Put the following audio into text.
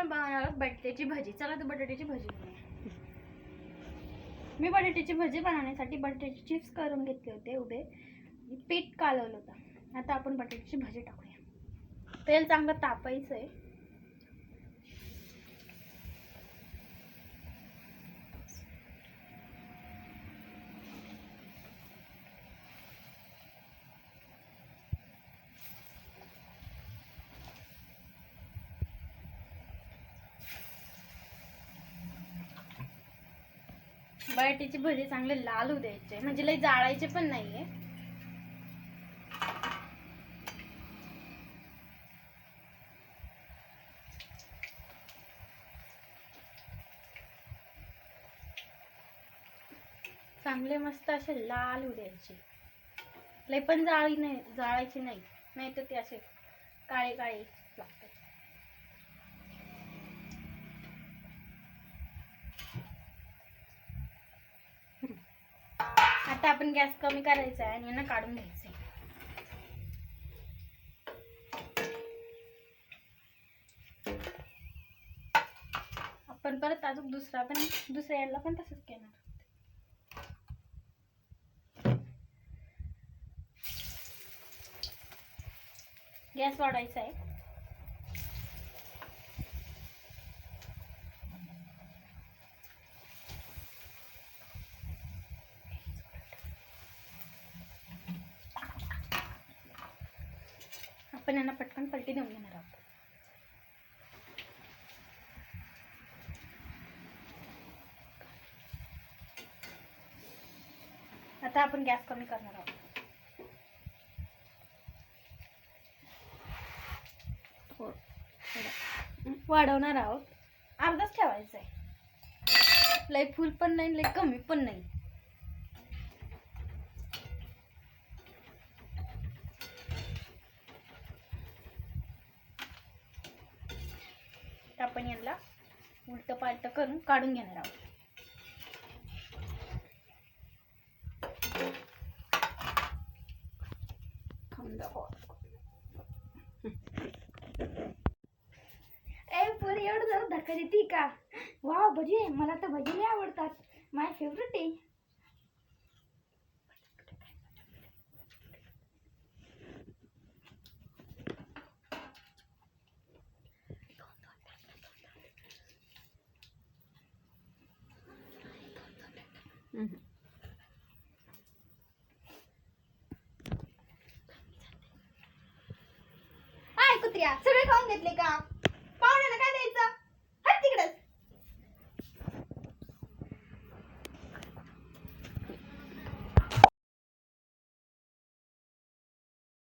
आपण बनवणार आहोत बटाट्याची भाजी. चला तर बटाट्याची भाजी बनवूया. मी बटाट्याची भाजी बनवण्यासाठी बटाट्याचे चिप्स करून घेतले होते उभे, पीठ कालवलं होतं. आता आपण बटाट्याची भाजी टाकूया. तेल चांगलं तापायचं आहे. बटाट्याची भजी चांगले लाल होऊ द्यायचे, म्हणजे लई जाळायचे पण नाहीये. चांगले मस्त असे लाल होऊ द्यायचे. लई पण जाळायचे नाही, नाही तर ते असे काळे काळे लागतात. आता आपण गॅस कमी करायचा आहे आणि यांना काढून घ्यायचं. आपण परत अजून दुसऱ्या याला पण तसंच केलं. गॅस वाढवायचा आहे. आपण यांना पटकन पलटी देऊन घेणार आहोत. आता आपण गॅस कमी करणार आहोत. वाढवणार आहोत. अर्धाच ठेवायचा आहे. लई फुल पण नाही, लई कमी पण नाही. आपण याला उलट पालट करून काढून घेणार आहोत. एवढं जरा धक्का देते का? वाव भजी, मला तर भजी लई आवडतात. माय फेवरेट आहे. कुत्र्या सगळे खाऊन घेतले का?